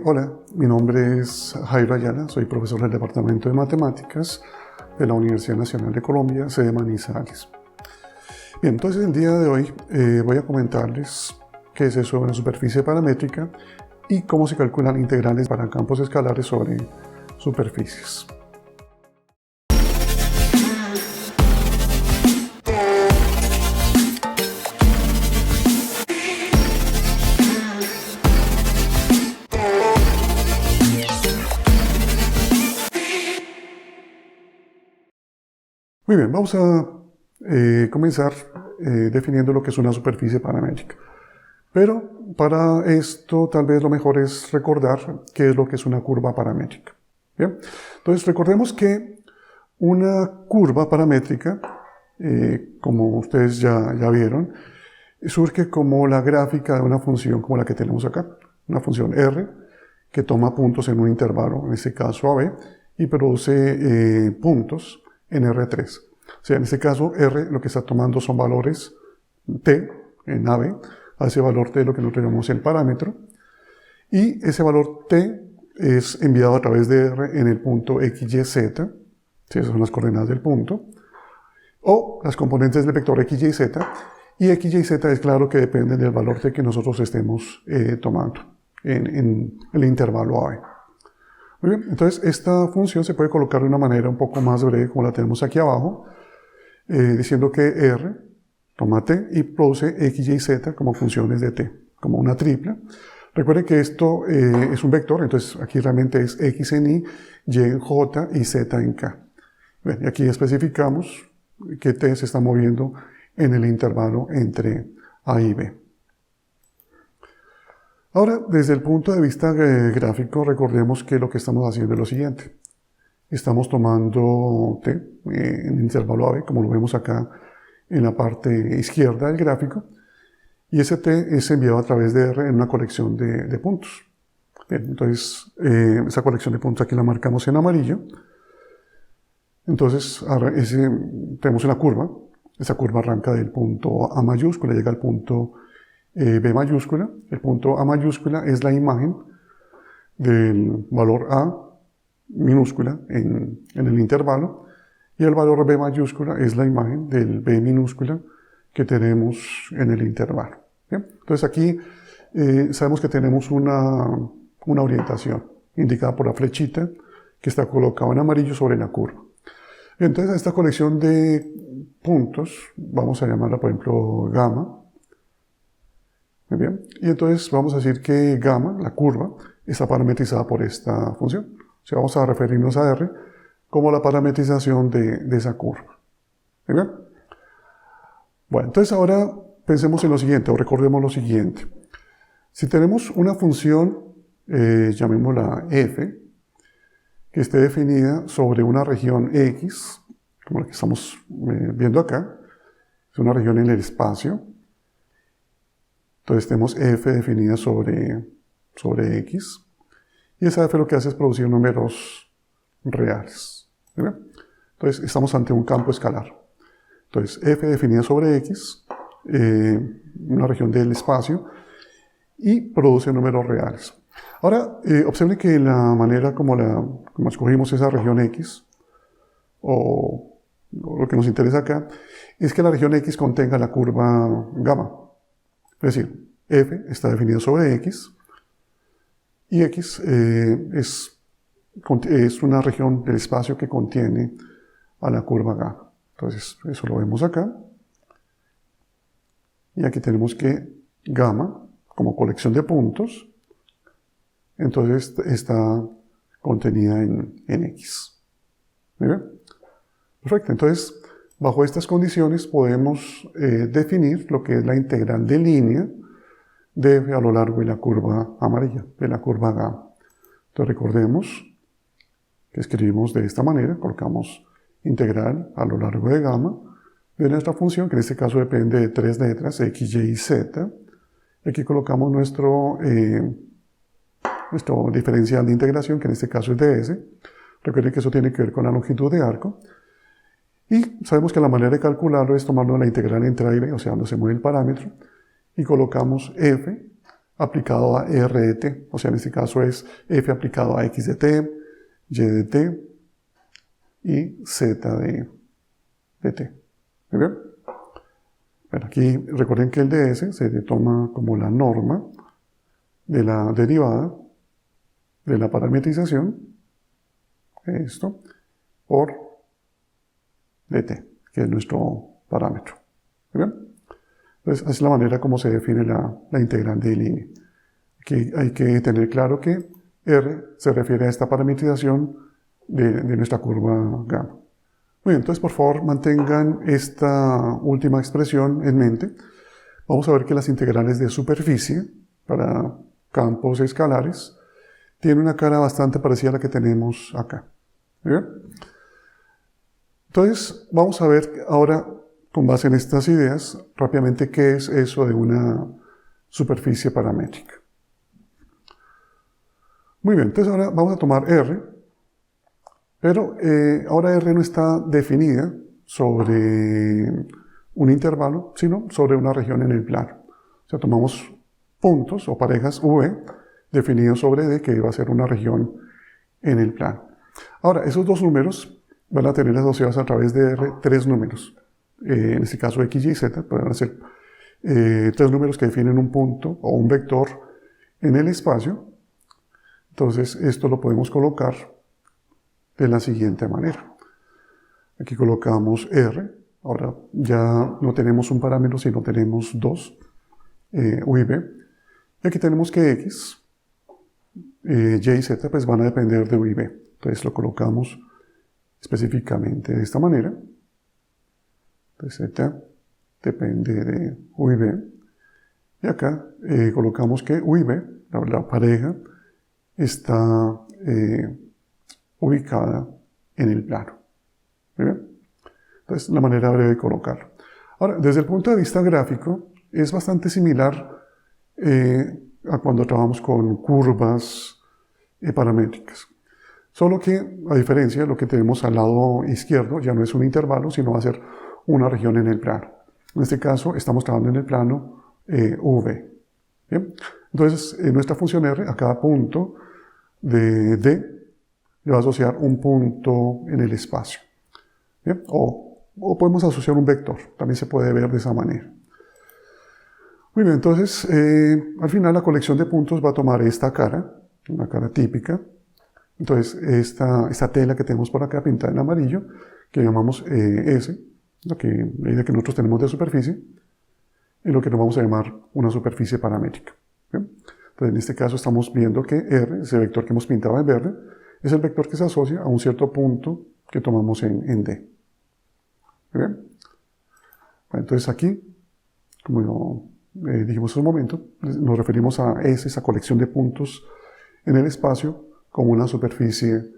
Hola, mi nombre es Jairo Ayala, soy profesor del Departamento de Matemáticas de la Universidad Nacional de Colombia, sede Manizales. Bien, entonces el día de hoy voy a comentarles qué es eso de una superficie paramétrica y cómo se calculan integrales para campos escalares sobre superficies. Muy bien, vamos a comenzar definiendo lo que es una superficie paramétrica. Pero para esto tal vez lo mejor es recordar qué es lo que es una curva paramétrica. ¿Bien? Entonces recordemos que una curva paramétrica, como ustedes ya vieron, surge como la gráfica de una función como la que tenemos acá. Una función R que toma puntos en un intervalo, en este caso AB, y produce puntos en R3. O sea, en este caso R lo que está tomando son valores T en AB, a ese valor T lo que nosotros llamamos el parámetro, y ese valor T es enviado a través de R en el punto XYZ, ¿sí? Esas son las coordenadas del punto, o las componentes del vector X, Y, Z, y X, Y, Z es claro que dependen del valor T que nosotros estemos tomando en el intervalo AB. Muy bien, entonces esta función se puede colocar de una manera un poco más breve como la tenemos aquí abajo, diciendo que R toma T y produce X, Y, Z como funciones de T, como una tripla. Recuerden que esto es un vector, entonces aquí realmente es X en Y, Y en J y Z en K. Bien, y aquí especificamos que T se está moviendo en el intervalo entre A y B. Ahora, desde el punto de vista gráfico, recordemos que lo que estamos haciendo es lo siguiente. Estamos tomando T en el intervalo AB, como lo vemos acá en la parte izquierda del gráfico, y ese T es enviado a través de R en una colección de puntos. Bien, entonces, esa colección de puntos aquí la marcamos en amarillo. Entonces, tenemos una curva. Esa curva arranca del punto A mayúscula, llega al punto B mayúscula. El punto A mayúscula es la imagen del valor A minúscula en el intervalo, y el valor B mayúscula es la imagen del B minúscula que tenemos en el intervalo. ¿Bien? Entonces aquí sabemos que tenemos una orientación indicada por la flechita que está colocada en amarillo sobre la curva. Entonces a esta colección de puntos vamos a llamarla por ejemplo gamma. Muy bien. Y entonces vamos a decir que gamma, la curva, está parametrizada por esta función. O sea, vamos a referirnos a R como la parametrización de esa curva. ¿Muy bien? Bueno, entonces ahora pensemos en lo siguiente, o recordemos lo siguiente. Si tenemos una función, llamémosla f, que esté definida sobre una región X, como la que estamos viendo acá, es una región en el espacio. Entonces tenemos f definida sobre X, y esa f lo que hace es producir números reales. ¿Bien? Entonces estamos ante un campo escalar. Entonces f definida sobre X, una región del espacio, y produce números reales. Ahora, observen que la manera como escogimos esa región X, o lo que nos interesa acá, es que la región X contenga la curva gamma. Es decir, f está definida sobre X, y X es una región del espacio que contiene a la curva gamma. Entonces, eso lo vemos acá. Y aquí tenemos que gamma, como colección de puntos, entonces está contenida en X. ¿Muy bien? Perfecto. Entonces, bajo estas condiciones podemos definir lo que es la integral de línea de f a lo largo de la curva amarilla, de la curva gamma. Entonces recordemos que escribimos de esta manera, colocamos integral a lo largo de gamma de nuestra función, que en este caso depende de tres letras, x, y y z. Aquí colocamos nuestro diferencial de integración, que en este caso es ds. Recuerden que eso tiene que ver con la longitud de arco. Y sabemos que la manera de calcularlo es tomando la integral entre a y b, o sea, donde se mueve el parámetro, y colocamos f aplicado a R de t, o sea, en este caso es f aplicado a x de t, y de t y z de t. ¿Muy bien? Bueno, aquí recuerden que el ds se toma como la norma de la derivada de la parametrización, esto, por dt, que es nuestro parámetro. ¿Muy bien? Entonces, así es la manera como se define la integrante de línea. Aquí hay que tener claro que R se refiere a esta parametrización de nuestra curva gamma. Muy bien, entonces por favor mantengan esta última expresión en mente. Vamos a ver que las integrales de superficie para campos escalares tienen una cara bastante parecida a la que tenemos acá. ¿Muy bien? Entonces vamos a ver ahora, con base en estas ideas, rápidamente qué es eso de una superficie paramétrica. Muy bien, entonces ahora vamos a tomar R, pero ahora R no está definida sobre un intervalo, sino sobre una región en el plano. O sea, tomamos puntos o parejas V definidos sobre D, que va a ser una región en el plano. Ahora, esos dos números van a tener asociados a través de R tres números. En este caso X, Y, Z, pueden ser tres números que definen un punto o un vector en el espacio. Entonces, esto lo podemos colocar de la siguiente manera. Aquí colocamos R. Ahora ya no tenemos un parámetro, sino tenemos dos, U y B. Y aquí tenemos que X, Y y Z pues van a depender de U y B. Entonces lo colocamos específicamente de esta manera. Entonces Z depende de U y B. Y acá colocamos que U y B, la pareja, está ubicada en el plano. ¿Muy bien? Entonces, la manera breve de colocarlo. Ahora, desde el punto de vista gráfico, es bastante similar a cuando trabajamos con curvas paramétricas. Solo que, a diferencia, lo que tenemos al lado izquierdo ya no es un intervalo, sino va a ser una región en el plano. En este caso, estamos trabajando en el plano V. ¿Bien? Entonces, nuestra función R, a cada punto de D, le va a asociar un punto en el espacio. ¿Bien? O podemos asociar un vector, también se puede ver de esa manera. Muy bien, entonces, al final la colección de puntos va a tomar esta cara, una cara típica. Entonces, esta tela que tenemos por acá pintada en amarillo, que llamamos S, la idea que nosotros tenemos de superficie, y lo que nos vamos a llamar una superficie paramétrica. ¿Bien? Entonces, en este caso estamos viendo que R, ese vector que hemos pintado en verde, es el vector que se asocia a un cierto punto que tomamos en D. ¿Muy bien? Bueno, entonces aquí, como dijimos hace un momento, nos referimos a S, esa colección de puntos en el espacio, como una superficie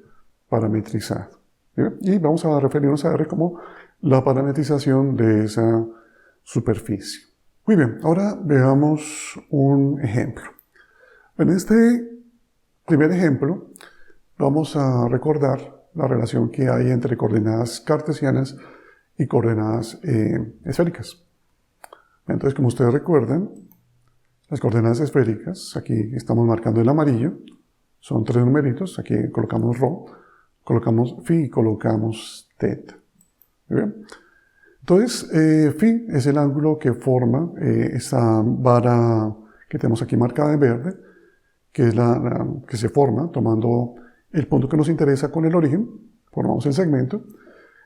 parametrizada. ¿Bien? Y vamos a referirnos a R como la parametrización de esa superficie. Muy bien, ahora veamos un ejemplo. En este primer ejemplo, vamos a recordar la relación que hay entre coordenadas cartesianas y coordenadas esféricas. Entonces, como ustedes recuerdan, las coordenadas esféricas, aquí estamos marcando el amarillo, son tres numeritos, aquí colocamos ρ, colocamos φ y colocamos θ. ¿Muy bien? Entonces, φ es el ángulo que forma esa vara que tenemos aquí marcada en verde, que es la que se forma tomando el punto que nos interesa con el origen, formamos el segmento.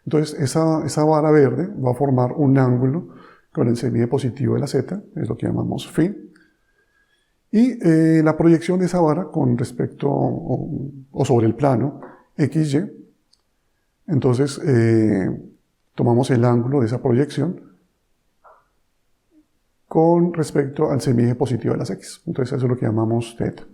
Entonces, esa vara verde va a formar un ángulo con el semieje positivo de la z, es lo que llamamos φ. Y la proyección de esa vara con respecto o sobre el plano XY, entonces tomamos el ángulo de esa proyección con respecto al semieje positivo de las X. Entonces eso es lo que llamamos θ.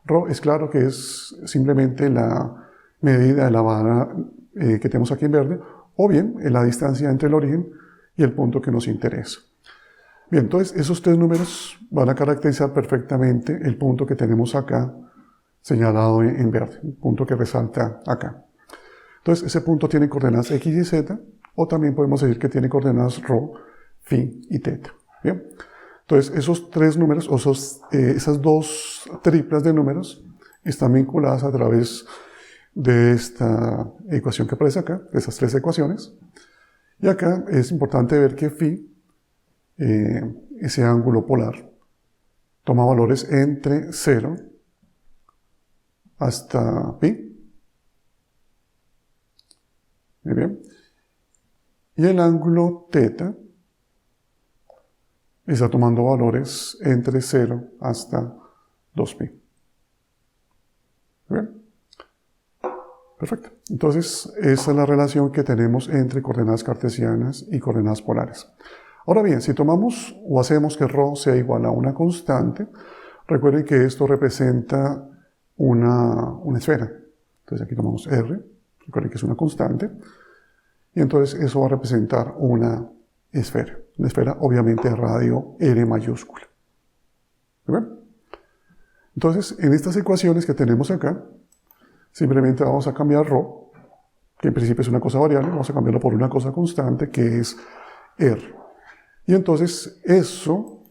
Rho es claro que es simplemente la medida de la vara que tenemos aquí en verde, o bien la distancia entre el origen y el punto que nos interesa. Bien, entonces esos tres números van a caracterizar perfectamente el punto que tenemos acá señalado en verde, el punto que resalta acá. Entonces ese punto tiene coordenadas X y Z, o también podemos decir que tiene coordenadas ρ, φ y θ. Bien, Entonces, esos tres números, o esas dos triplas de números, están vinculadas a través de esta ecuación que aparece acá, de esas tres ecuaciones. Y acá es importante ver que phi, ese ángulo polar, toma valores entre 0 hasta pi. Muy bien. Y el ángulo θ está tomando valores entre 0 hasta 2pi. Muy bien. Perfecto. Entonces, esa es la relación que tenemos entre coordenadas cartesianas y coordenadas polares. Ahora bien, si tomamos o hacemos que ρ sea igual a una constante, recuerden que esto representa una esfera. Entonces aquí tomamos R, recuerden que es una constante, y entonces eso va a representar una esfera obviamente de radio R mayúscula. ¿Muy bien? Entonces, en estas ecuaciones que tenemos acá, simplemente vamos a cambiar ρ, que en principio es una cosa variable, vamos a cambiarlo por una cosa constante que es R. Y entonces eso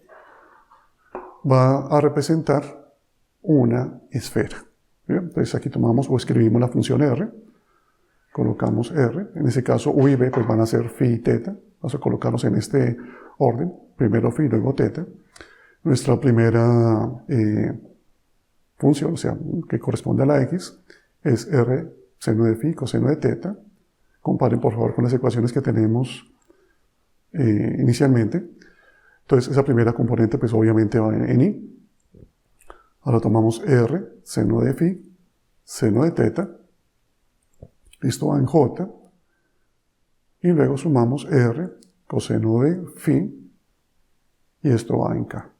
va a representar una esfera. ¿Bien? Entonces aquí tomamos o escribimos la función R, colocamos R, en ese caso U y B pues van a ser phi y θ, vamos a colocarlos en este orden, primero phi, luego θ. Nuestra primera función, o sea, que corresponde a la X, es R seno de phi coseno de θ. Comparen por favor con las ecuaciones que tenemos inicialmente. Entonces esa primera componente pues obviamente va en I. Ahora tomamos R seno de phi seno de θ. Esto va en J. Y luego sumamos R coseno de phi y esto va en K.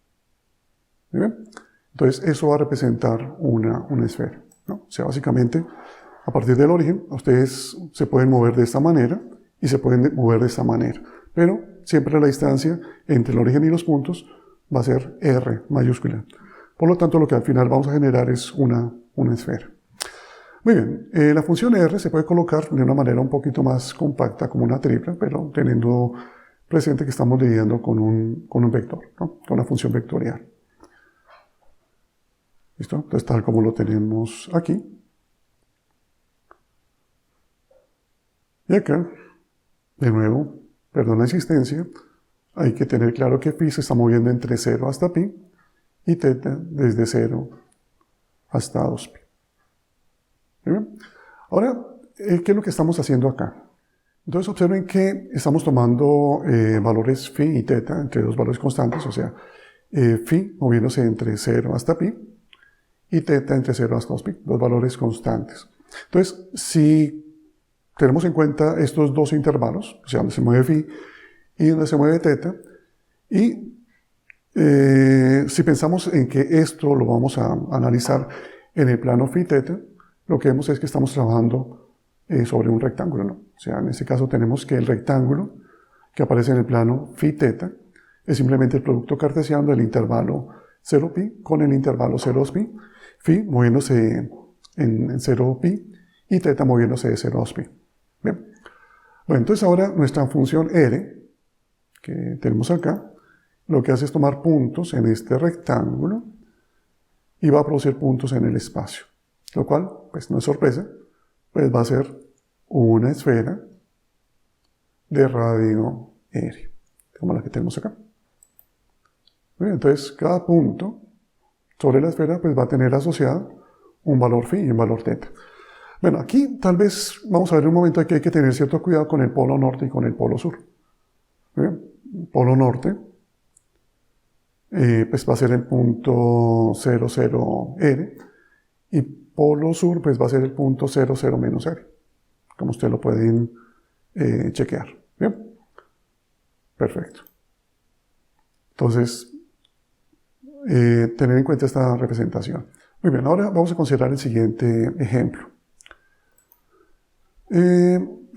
¿Muy bien? Entonces eso va a representar una esfera, ¿no? O sea, básicamente a partir del origen ustedes se pueden mover de esta manera y se pueden mover de esta manera. Pero siempre la distancia entre el origen y los puntos va a ser R mayúscula. Por lo tanto, lo que al final vamos a generar es una esfera. Muy bien, la función R se puede colocar de una manera un poquito más compacta, como una tripla, pero teniendo presente que estamos lidiando con un vector, ¿no? Con una función vectorial. ¿Listo? Entonces, tal como lo tenemos aquí. Y acá, de nuevo, perdón la insistencia, hay que tener claro que phi se está moviendo entre 0 hasta pi y θ desde 0 hasta 2pi. ¿Bien? Ahora, ¿qué es lo que estamos haciendo acá? Entonces observen que estamos tomando valores phi y θ entre dos valores constantes, o sea, phi moviéndose entre 0 hasta pi y θ entre 0 hasta 2pi, dos valores constantes. Entonces, si tenemos en cuenta estos dos intervalos, o sea, donde se mueve phi y donde se mueve θ, y si pensamos en que esto lo vamos a analizar en el plano phi θ, lo que vemos es que estamos trabajando sobre un rectángulo, ¿no? O sea, en este caso tenemos que el rectángulo que aparece en el plano phi θ es simplemente el producto cartesiano del intervalo 0pi con el intervalo 0,2pi, phi moviéndose en 0pi y θ moviéndose de 0 a 2pi. Bien. Bueno, entonces ahora nuestra función R, que tenemos acá, lo que hace es tomar puntos en este rectángulo y va a producir puntos en el espacio. Lo cual, pues no es sorpresa, pues va a ser una esfera de radio R, como la que tenemos acá. Muy bien, entonces, cada punto sobre la esfera pues va a tener asociado un valor phi y un valor θ. Bueno, aquí tal vez vamos a ver un momento que hay que tener cierto cuidado con el polo norte y con el polo sur. Muy bien, polo norte pues va a ser el punto 0, 0, R, y polo sur pues va a ser el punto 0, 0 menos R, como ustedes lo pueden chequear. Bien, perfecto. Entonces, tener en cuenta esta representación. Muy bien, ahora vamos a considerar el siguiente ejemplo.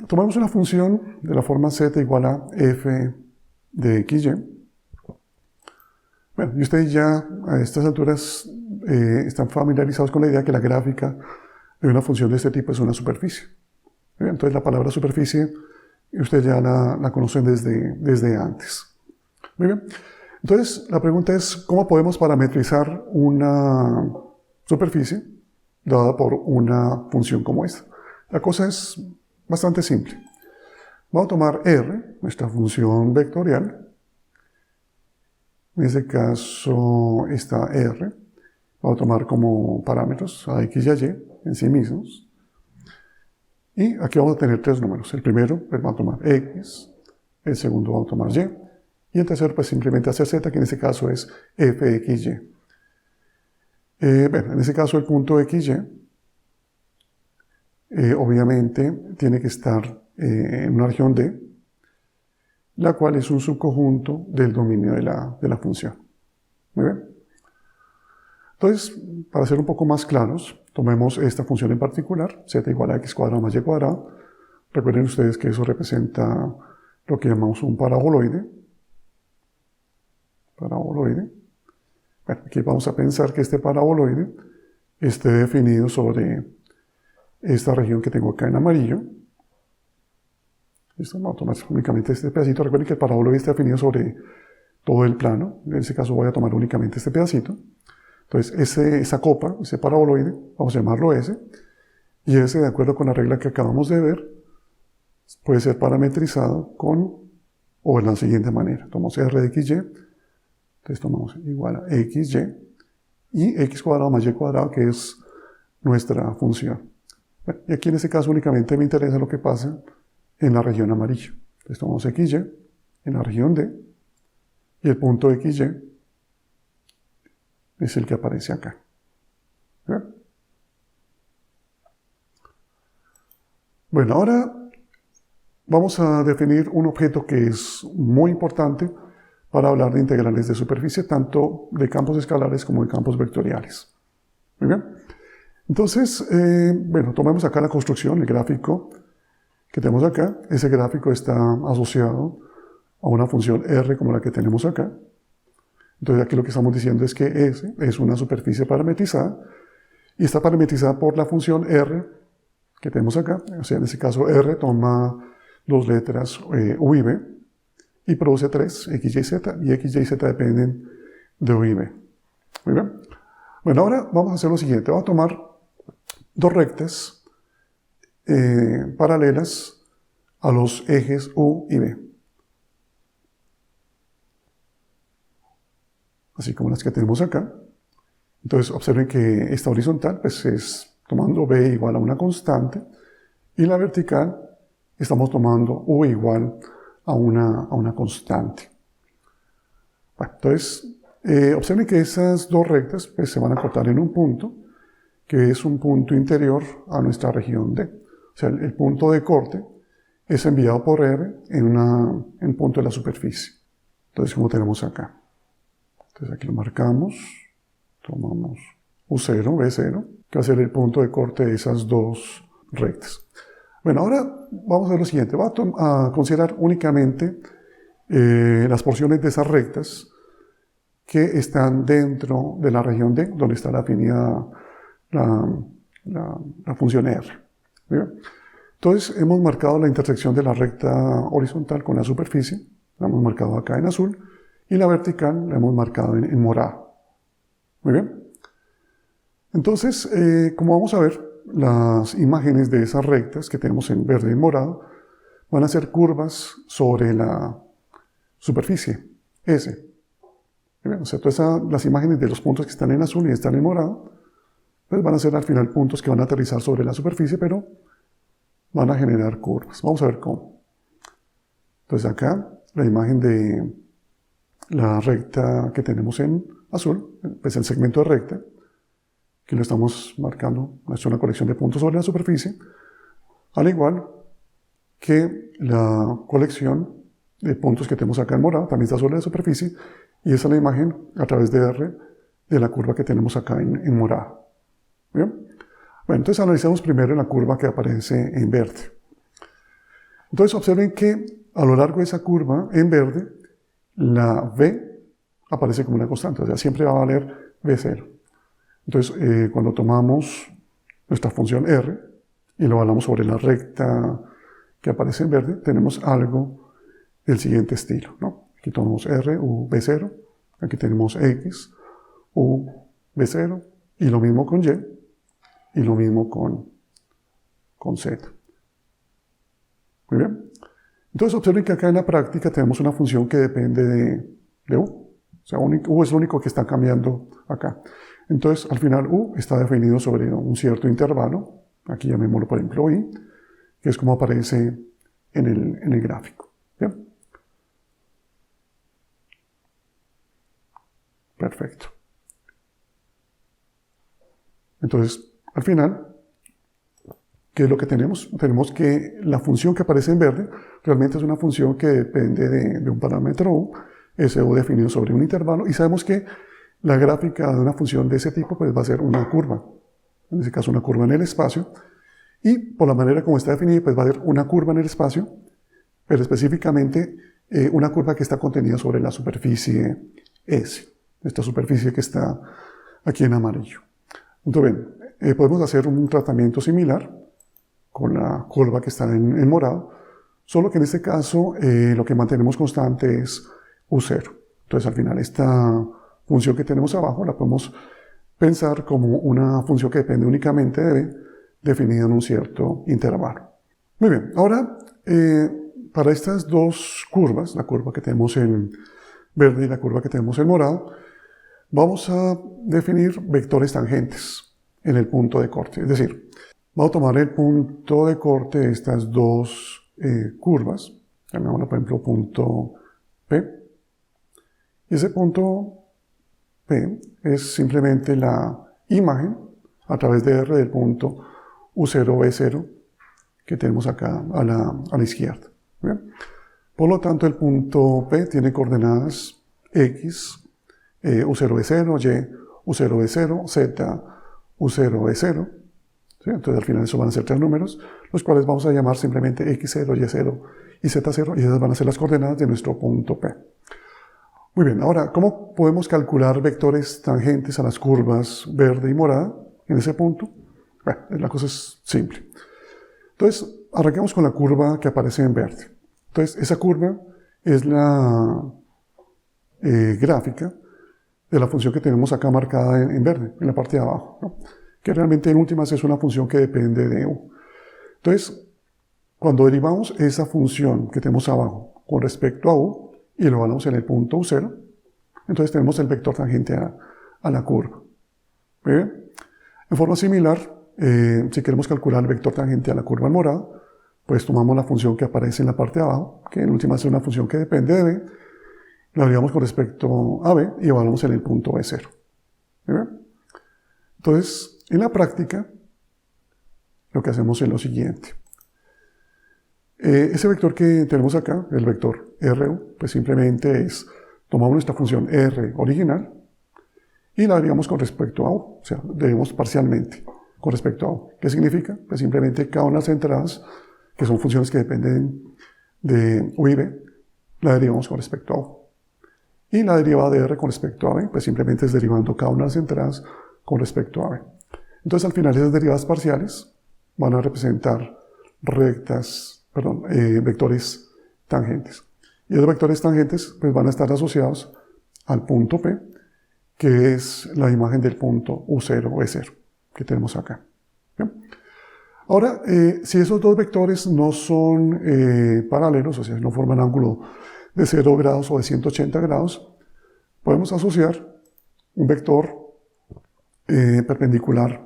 Tomamos una función de la forma z igual a f de xy. Bueno, y ustedes ya a estas alturas están familiarizados con la idea que la gráfica de una función de este tipo es una superficie. Bien, entonces la palabra superficie ustedes ya la conocen desde antes. Muy bien. Entonces, la pregunta es, ¿cómo podemos parametrizar una superficie dada por una función como esta? La cosa es bastante simple. Vamos a tomar R, nuestra función vectorial. En este caso, esta R. Vamos a tomar como parámetros a X y a Y en sí mismos. Y aquí vamos a tener tres números. El primero, pues vamos a tomar X. El segundo vamos a tomar Y. Y el tercero, pues simplemente hacer Z, que en este caso es fxy. Bueno, en este caso el punto xy, obviamente, tiene que estar en una región D, la cual es un subconjunto del dominio de la función. Muy bien. Entonces, para ser un poco más claros, tomemos esta función en particular, z igual a x cuadrado más y cuadrado. Recuerden ustedes que eso representa lo que llamamos un paraboloide. Bueno, aquí vamos a pensar que este paraboloide esté definido sobre esta región que tengo acá en amarillo. ¿Listo? Vamos a tomar únicamente este pedacito. Recuerden que el paraboloide está definido sobre todo el plano. En este caso voy a tomar únicamente este pedacito. Entonces, esa copa, ese paraboloide, vamos a llamarlo S. Y ese, de acuerdo con la regla que acabamos de ver, puede ser parametrizado o de la siguiente manera. Tomamos R de XY. Entonces tomamos igual a xy y x cuadrado más y cuadrado, que es nuestra función. Bueno, y aquí en este caso únicamente me interesa lo que pasa en la región amarilla. Entonces tomamos xy en la región D y el punto xy es el que aparece acá. ¿Bien? Bueno, ahora vamos a definir un objeto que es muy importante para hablar de integrales de superficie, tanto de campos escalares como de campos vectoriales. Muy bien. Entonces, bueno, tomemos acá la construcción, el gráfico que tenemos acá. Ese gráfico está asociado a una función R como la que tenemos acá. Entonces aquí lo que estamos diciendo es que S es una superficie parametrizada y está parametrizada por la función R que tenemos acá. O sea, en este caso R toma dos letras U y B y produce tres, X, Y, Z, y X, Y y Z dependen de U y B. Muy bien. Bueno, ahora vamos a hacer lo siguiente. Vamos a tomar dos rectas paralelas a los ejes U y B. Así como las que tenemos acá. Entonces observen que esta horizontal pues es tomando B igual a una constante y la vertical estamos tomando U igual a una constante. Bueno, entonces observen que esas dos rectas pues, se van a cortar en un punto que es un punto interior a nuestra región D. O sea, el punto de corte es enviado por R en un punto de la superficie. Entonces, como tenemos acá. Entonces aquí lo marcamos, tomamos U0, B0, que va a ser el punto de corte de esas dos rectas. Bueno, ahora vamos a hacer lo siguiente. Vamos a considerar únicamente las porciones de esas rectas que están dentro de la región D, donde está definida la función R. ¿Bien? Entonces, hemos marcado la intersección de la recta horizontal con la superficie, la hemos marcado acá en azul, y la vertical la hemos marcado en morado. Muy bien. Entonces, como vamos a ver, las imágenes de esas rectas que tenemos en verde y morado van a ser curvas sobre la superficie S. Bien, o sea, todas las imágenes de los puntos que están en azul y están en morado, pues van a ser al final puntos que van a aterrizar sobre la superficie, pero van a generar curvas. Vamos a ver cómo. Entonces acá, la imagen de la recta que tenemos en azul, pues el segmento de recta, que lo estamos marcando, es una colección de puntos sobre la superficie, al igual que la colección de puntos que tenemos acá en morado, también está sobre la superficie, y esa es la imagen a través de R de la curva que tenemos acá en morado. ¿Bien? Bueno, entonces analicemos primero la curva que aparece en verde. Entonces observen que a lo largo de esa curva en verde, la V aparece como una constante, o sea, siempre va a valer V0. Entonces, cuando tomamos nuestra función R y lo evaluamos sobre la recta que aparece en verde, tenemos algo del siguiente estilo, ¿no? Aquí tomamos R, U, V0, Aquí tenemos X, U, B0, y lo mismo con Y, y lo mismo con Z. Muy bien. Entonces observen que acá en la práctica tenemos una función que depende de U. O sea, U es lo único que está cambiando acá. Entonces, al final U está definido sobre un cierto intervalo. Aquí llamémoslo, por ejemplo, I, que es como aparece en el gráfico. ¿Bien? Perfecto. Entonces, al final, ¿qué es lo que tenemos? Tenemos que la función que aparece en verde realmente es una función que depende de un parámetro U, ese U definido sobre un intervalo, y sabemos que la gráfica de una función de ese tipo pues, va a ser una curva, en este caso una curva en el espacio, y por la manera como está definida pues va a ser una curva en el espacio, pero específicamente una curva que está contenida sobre la superficie S, esta superficie que está aquí en amarillo. Entonces, bien, podemos hacer un tratamiento similar con la curva que está en morado, solo que en este caso lo que mantenemos constante es U0. Entonces al final esta función que tenemos abajo la podemos pensar como una función que depende únicamente de B, definida en un cierto intervalo. Muy bien, ahora para estas dos curvas, la curva que tenemos en verde y la curva que tenemos en morado, vamos a definir vectores tangentes en el punto de corte. Es decir, vamos a tomar el punto de corte de estas dos curvas, llamémoslo por ejemplo punto P, y ese punto P es simplemente la imagen a través de R del punto U0, B0 que tenemos acá a la izquierda. ¿Bien? Por lo tanto, el punto P tiene coordenadas X, U0, B0, Y, U0, B0, Z, U0, B0. ¿Sí? Entonces, al final, eso van a ser tres números, los cuales vamos a llamar simplemente X0, Y0 y Z0, y esas van a ser las coordenadas de nuestro punto P. Muy bien, ahora, ¿cómo podemos calcular vectores tangentes a las curvas verde y morada en ese punto? Bueno, la cosa es simple. Entonces, arranquemos con la curva que aparece en verde. Entonces, esa curva es la gráfica de la función que tenemos acá marcada en verde, en la parte de abajo, ¿no? Que realmente en últimas es una función que depende de U. Entonces, cuando derivamos esa función que tenemos abajo con respecto a U y lo evaluamos en el punto U0, entonces tenemos el vector tangente a la curva. ¿Muy bien? En forma similar, si queremos calcular el vector tangente a la curva en morado, pues tomamos la función que aparece en la parte de abajo, que en últimas es una función que depende de B, la derivamos con respecto a B y evaluamos en el punto B0. ¿Muy bien? Entonces, en la práctica, lo que hacemos es lo siguiente. Ese vector que tenemos acá, el vector RU, pues simplemente es, tomamos nuestra función R original y la derivamos con respecto a U, o sea, derivamos parcialmente con respecto a U. ¿Qué significa? Pues simplemente cada una de las entradas, que son funciones que dependen de U y B, la derivamos con respecto a U. Y la derivada de R con respecto a B, pues simplemente es derivando cada una de las entradas con respecto a B. Entonces, al final, esas derivadas parciales van a representar vectores tangentes. Y esos vectores tangentes pues, van a estar asociados al punto P, que es la imagen del punto U0, E0, que tenemos acá. ¿Bien? Ahora, si esos dos vectores no son paralelos, o sea, no forman ángulo de 0 grados o de 180 grados, podemos asociar un vector perpendicular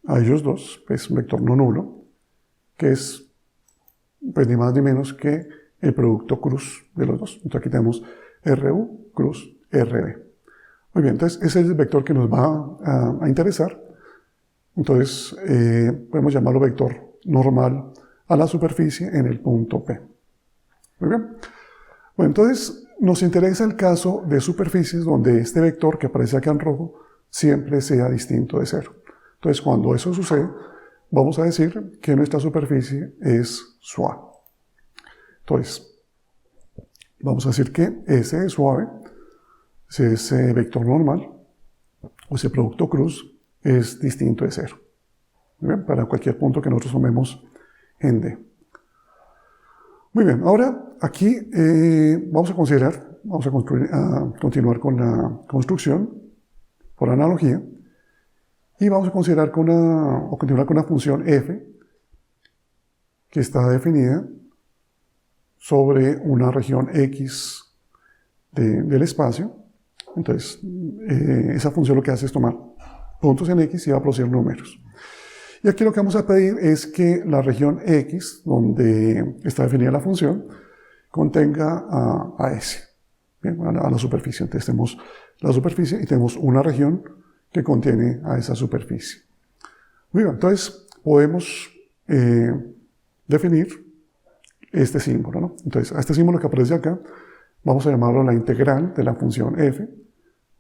a ellos dos, es un vector no nulo, que es pues, ni más ni menos que el producto cruz de los dos. Entonces aquí tenemos RU cruz RB. Muy bien, entonces ese es el vector que nos va a interesar. Entonces podemos llamarlo vector normal a la superficie en el punto P. Muy bien. Bueno, entonces nos interesa el caso de superficies donde este vector que aparece acá en rojo siempre sea distinto de cero. Entonces cuando eso sucede, vamos a decir que nuestra superficie es suave. Entonces, vamos a decir que S es suave, si ese vector normal o ese producto cruz es distinto de cero. Muy bien, para cualquier punto que nosotros tomemos en D. Muy bien, ahora aquí vamos a considerar vamos a continuar con la construcción por analogía y vamos a considerar continuar con una función f que está definida sobre una región x del espacio. Entonces, esa función lo que hace es tomar puntos en x y va a producir números. Y aquí lo que vamos a pedir es que la región x, donde está definida la función, contenga a S, ¿bien? A la superficie. Entonces tenemos la superficie y tenemos una región que contiene a esa superficie. Muy bien, entonces podemos definir este símbolo, ¿no? Entonces a este símbolo que aparece acá, vamos a llamarlo la integral de la función f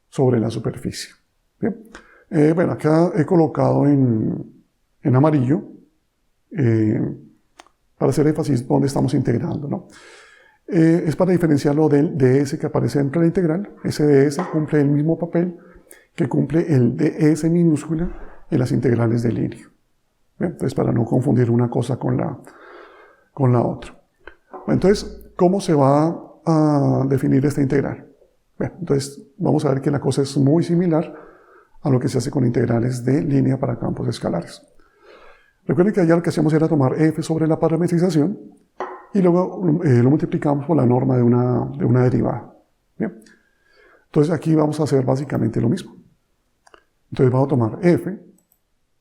sobre la superficie. Bien. Bueno, acá he colocado en amarillo para hacer énfasis donde estamos integrando, ¿no? Es para diferenciarlo del ds que aparece dentro de la integral. Ese ds cumple el mismo papel que cumple el ds minúscula en las integrales de línea. Bien, entonces, para no confundir una cosa con la otra. Bueno, entonces, ¿cómo se va a definir esta integral? Bien, entonces, vamos a ver que la cosa es muy similar a lo que se hace con integrales de línea para campos escalares. Recuerden que allá lo que hacíamos era tomar f sobre la parametrización y luego lo multiplicamos por la norma de una derivada. Bien. Entonces aquí vamos a hacer básicamente lo mismo. Entonces vamos a tomar f,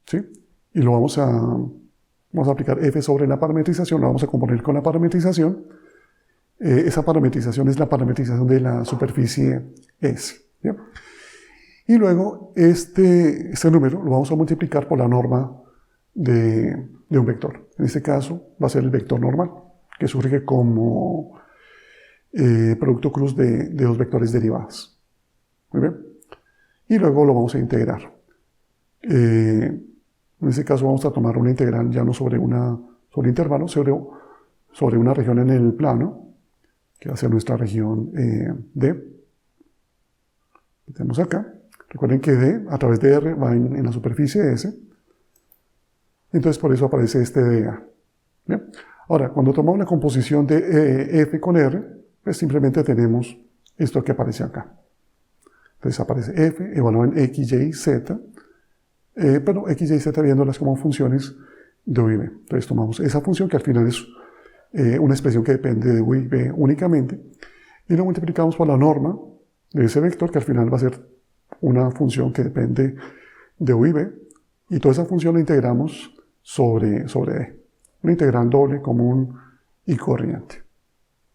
¿sí? Y lo vamos a aplicar f sobre la parametrización, lo vamos a componer con la parametrización. Esa parametrización es la parametrización de la superficie S. ¿Bien? Y luego este número lo vamos a multiplicar por la norma de un vector. En este caso va a ser el vector normal, que surge como producto cruz de dos vectores derivados. Muy bien. Y luego lo vamos a integrar. En este caso vamos a tomar una integral ya no sobre intervalo, sobre una región en el plano, que va a ser nuestra región D. Que tenemos acá. Recuerden que D a través de R va en la superficie S. Entonces por eso aparece este dA. ¿Bien? Ahora, cuando tomamos la composición de F con R, pues simplemente tenemos esto que aparece acá. Entonces aparece F evaluado en X, Y, Z, pero X, Y, Z viéndolas como funciones de U y B. Entonces tomamos esa función que al final es una expresión que depende de U y B únicamente, y lo multiplicamos por la norma de ese vector que al final va a ser una función que depende de U y B, y toda esa función la integramos sobre E. Una integral doble, común y corriente.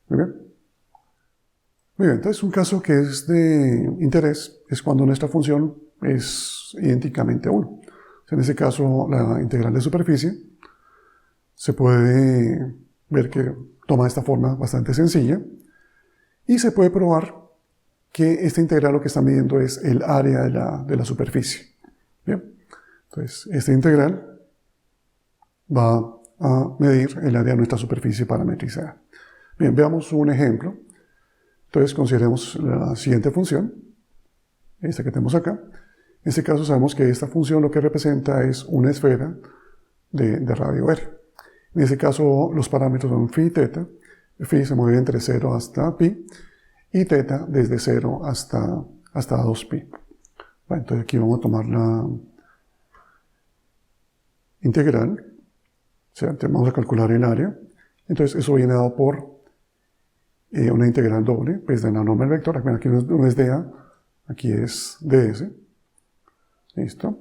Muy bien. Muy bien, entonces un caso que es de interés es cuando nuestra función es idénticamente a 1. En ese caso, la integral de superficie se puede ver que toma esta forma bastante sencilla y se puede probar que esta integral lo que está midiendo es el área de la superficie. Bien, entonces esta integral va a medir el área de nuestra superficie parametrizada. Bien, veamos un ejemplo. Entonces consideremos la siguiente función, esta que tenemos acá. En este caso sabemos que esta función lo que representa es una esfera de radio R. En este caso los parámetros son phi y teta. Phi se mueve entre 0 hasta pi y teta desde 0 hasta 2pi. Bueno, entonces aquí vamos a tomar la integral. O sea, vamos a calcular el área. Entonces eso viene dado por una integral doble, pues de la norma del vector. Aquí no es dA, aquí es ds. Listo.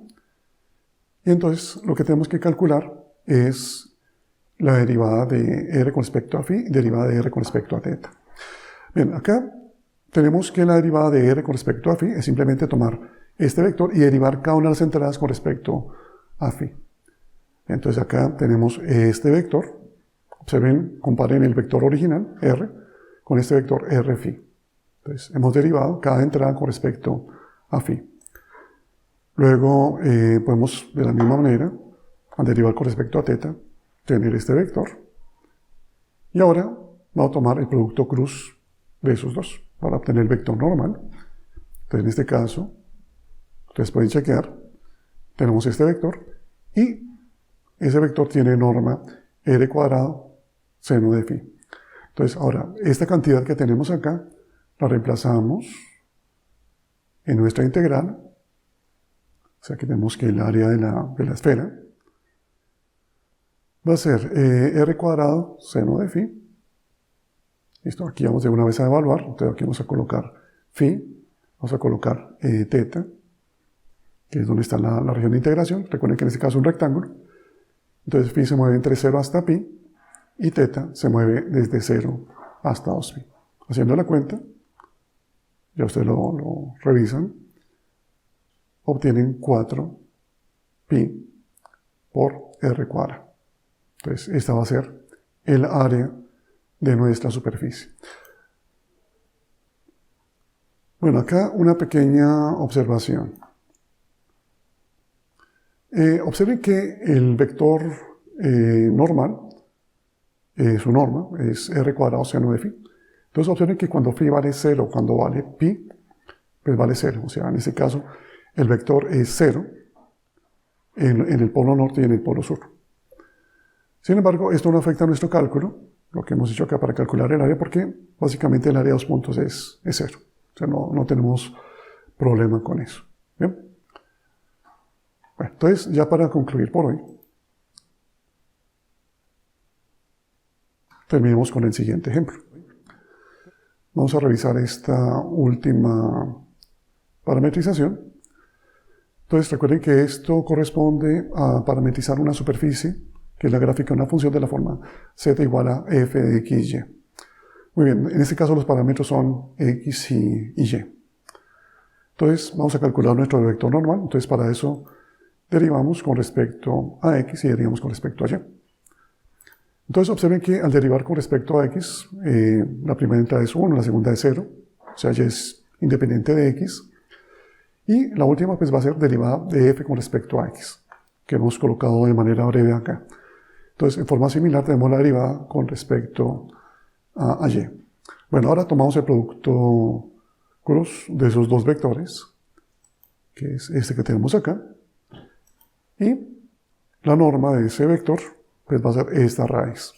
Y entonces lo que tenemos que calcular es la derivada de r con respecto a phi y derivada de r con respecto a teta. Bien, acá tenemos que la derivada de r con respecto a phi es simplemente tomar este vector y derivar cada una de las entradas con respecto a phi. Entonces acá tenemos este vector. Observen, comparen el vector original, r, con este vector r phi. Entonces hemos derivado cada entrada con respecto a phi. Luego podemos de la misma manera, al derivar con respecto a teta, tener este vector. Y ahora vamos a tomar el producto cruz de esos dos para obtener el vector normal. Entonces en este caso, ustedes pueden chequear, tenemos este vector y ese vector tiene norma r² seno de phi. Entonces ahora, esta cantidad que tenemos acá la reemplazamos en nuestra integral. O sea que tenemos que el área de la esfera va a ser r cuadrado seno de phi. Listo, aquí vamos de una vez a evaluar. Entonces aquí vamos a colocar phi, vamos a colocar teta, que es donde está la región de integración. Recuerden que en este caso es un rectángulo. Entonces phi se mueve entre 0 hasta pi y teta se mueve desde 0 hasta 2pi. Haciendo la cuenta, ya ustedes lo revisan, obtienen 4pi por r cuadrado. Entonces esta va a ser el área de nuestra superficie. Bueno, acá una pequeña observación. Observen que el vector normal, su norma, es r cuadrado seno de phi. Entonces observen que cuando phi vale 0, cuando vale pi, pues vale 0. O sea, en este caso, el vector es 0 en el polo norte y en el polo sur. Sin embargo, esto no afecta a nuestro cálculo, lo que hemos hecho acá para calcular el área, porque básicamente el área de 2 puntos es 0. O sea, no tenemos problema con eso. ¿Bien? Bueno, entonces, ya para concluir por hoy, terminemos con el siguiente ejemplo. Vamos a revisar esta última parametrización. Entonces, recuerden que esto corresponde a parametrizar una superficie, que es la gráfica de una función de la forma z igual a f de x, y. Muy bien, en este caso los parámetros son x y y. Entonces, vamos a calcular nuestro vector normal. Entonces, para eso derivamos con respecto a x y derivamos con respecto a y. Entonces, observen que al derivar con respecto a x, la primera entrada es 1, la segunda es 0, o sea, y es independiente de x. Y la última pues va a ser derivada de f con respecto a x, que hemos colocado de manera breve acá. Entonces, en forma similar tenemos la derivada con respecto a y. Bueno, ahora tomamos el producto cruz de esos dos vectores, que es este que tenemos acá, y la norma de ese vector pues va a ser esta raíz.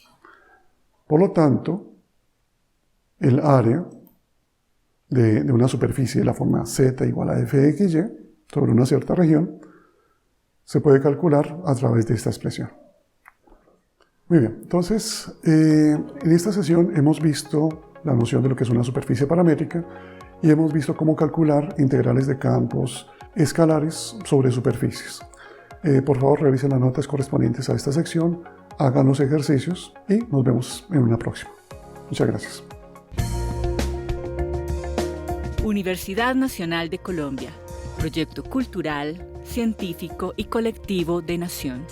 Por lo tanto, el área de una superficie de la forma z igual a f de x, y sobre una cierta región se puede calcular a través de esta expresión. Muy bien, entonces en esta sesión hemos visto la noción de lo que es una superficie paramétrica y hemos visto cómo calcular integrales de campos escalares sobre superficies. Por favor, revisen las notas correspondientes a esta sección, hagan los ejercicios y nos vemos en una próxima. Muchas gracias. Universidad Nacional de Colombia, proyecto cultural, científico y colectivo de Nación.